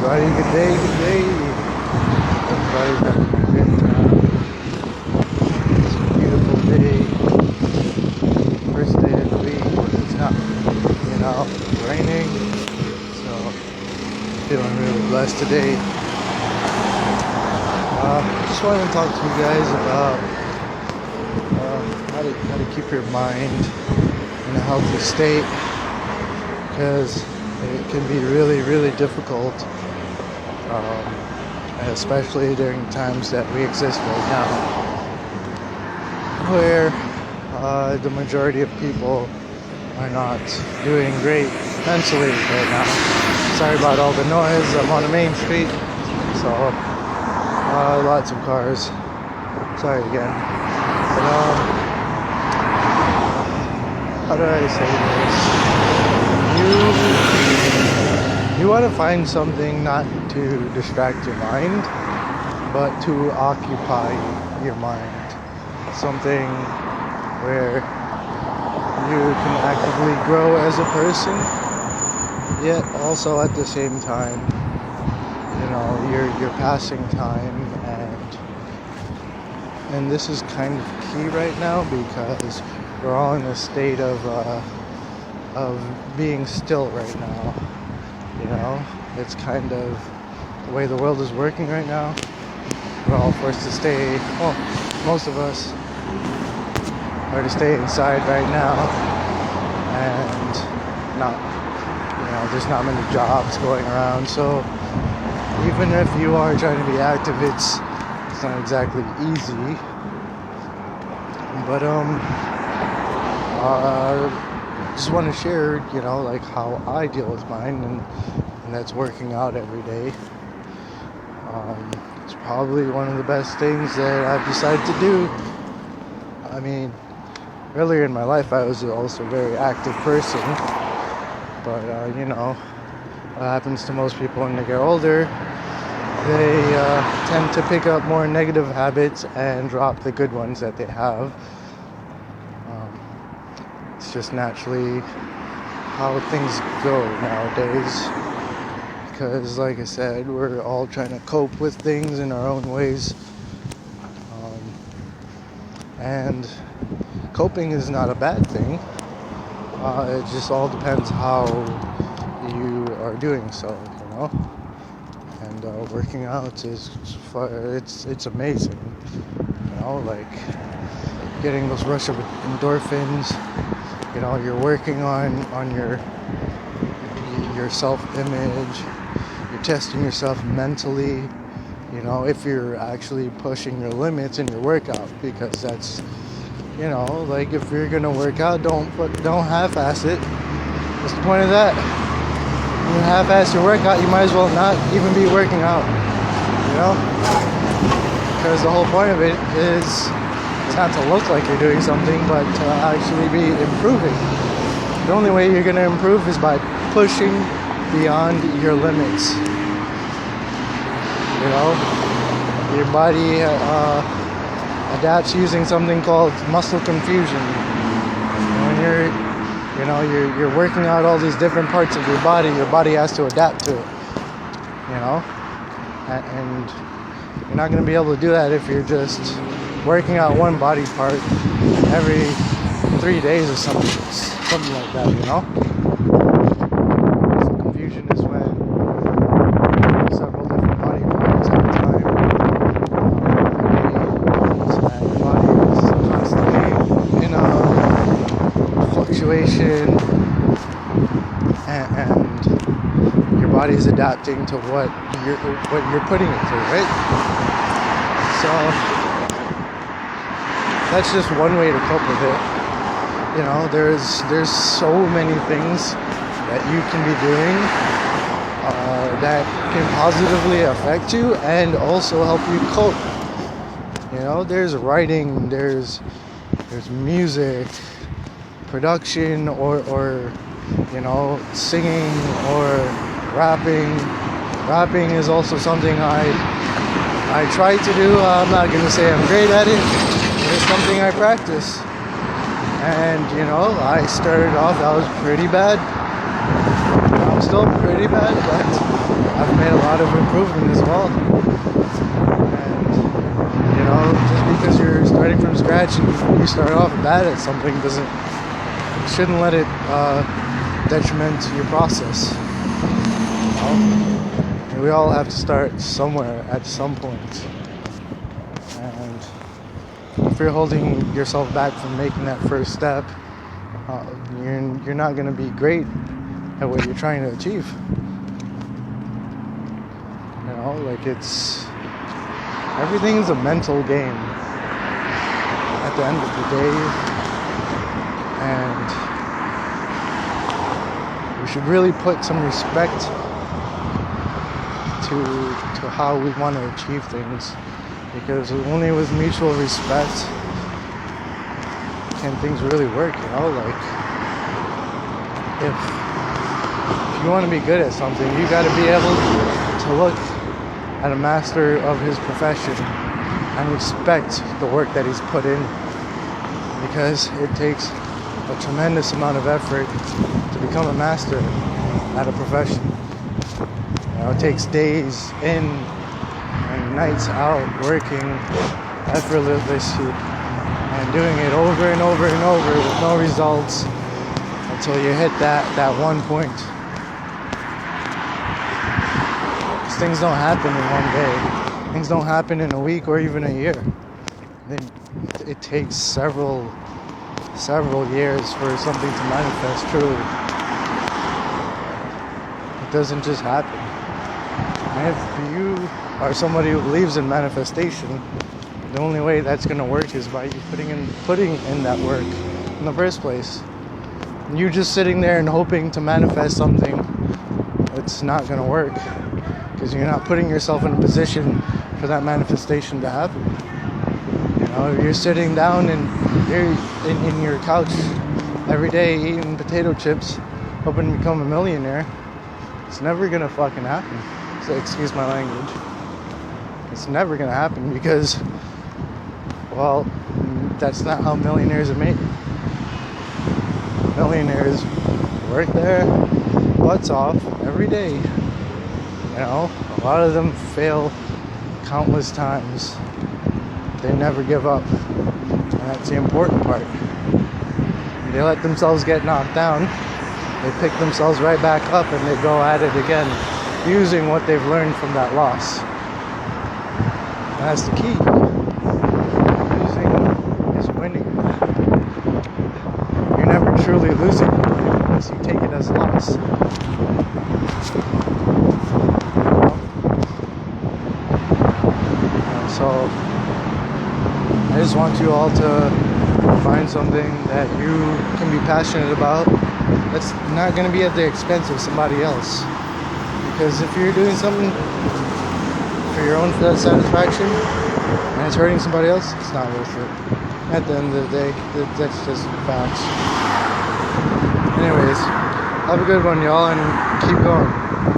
everybody. Good day, good day. Everybody's having a good time. It's a beautiful day. First day of the week. It's not, raining. So, feeling really blessed today. Just wanted to talk to you guys about how to keep your mind in a healthy state. Because it can be really, really difficult, especially during times that we exist right now, where the majority of people are not doing great mentally right now. Sorry about all the noise. I'm on a main street, so lots of cars. Sorry again. But how do I say this? You want to find something not to distract your mind, but to occupy your mind. Something where you can actively grow as a person, yet also at the same time, you're passing time, and this is kind of key right now because we're all in a state of being still right now. It's kind of the way the world is working right now. We're all forced to stay, most of us are to stay inside right now, and there's not many jobs going around, so even if you are trying to be active, it's not exactly easy. But just want to share, how I deal with mine, and that's working out every day. It's probably one of the best things that I've decided to do. I mean, earlier in my life, I was also a very active person, but what happens to most people when they get older, they tend to pick up more negative habits and drop the good ones that they have. It's just naturally how things go nowadays, because like I said, we're all trying to cope with things in our own ways, and coping is not a bad thing. It just all depends how you are doing so, and working out is it's amazing, like getting those rush of endorphins. You're working on your self-image. You're testing yourself mentally. If you're actually pushing your limits in your workout, because that's, like if you're gonna work out, don't half-ass it. What's the point of that? You half-ass your workout, you might as well not even be working out. Because the whole point of it is not to look like you're doing something, but to actually be improving. The only way you're going to improve is by pushing beyond your limits. Your body adapts using something called muscle confusion. When you're working out all these different parts of your body has to adapt to it. And you're not going to be able to do that if you're just working out one body part every 3 days or something like that, So confusion is when several different body parts at a time, and your body is constantly in a fluctuation, and your body is adapting to what you're putting it through, right? So that's just one way to cope with it. There's so many things that you can be doing that can positively affect you and also help you cope. There's writing, there's music, production, or singing or rapping. Rapping is also something I try to do. I'm not going to say I'm great at it. It's something I practice. And, I started off, I was pretty bad. I'm still pretty bad, but I've made a lot of improvement as well. And just because you're starting from scratch and you start off bad at something shouldn't let it detriment your process. And we all have to start somewhere at some point. And if you're holding yourself back from making that first step, you're not going to be great at what you're trying to achieve. Everything's a mental game at the end of the day, and we should really put some respect to how we want to achieve things, because only with mutual respect can things really work. If you want to be good at something, you got to be able to look at a master of his profession and respect the work that he's put in, because it takes a tremendous amount of effort to become a master at a profession. It takes days in and nights out working effortlessly and doing it over and over and over with no results until you hit that one point. Things don't happen in one day. Things don't happen in a week or even a year. It takes several years for something to manifest truly. It doesn't just happen. And if you are somebody who believes in manifestation, the only way that's going to work is by you putting in that work in the first place. You just sitting there and hoping to manifest something, it's not going to work. Because you're not putting yourself in a position for that manifestation to happen. You're sitting down and you're in your couch every day eating potato chips, hoping to become a millionaire. It's never gonna fucking happen. So excuse my language. It's never gonna happen because, well, that's not how millionaires are made. Millionaires work their butts off every day. A lot of them fail countless times. They never give up. And that's the important part. They let themselves get knocked down. They pick themselves right back up and they go at it again, using what they've learned from that loss. And that's the key. Losing is winning. You're never truly losing unless you take it as a loss. So I just want you all to find something that you can be passionate about that's not going to be at the expense of somebody else. Because if you're doing something for your own satisfaction and it's hurting somebody else, it's not worth it. At the end of the day, that's just facts. Anyways, have a good one, y'all, and keep going.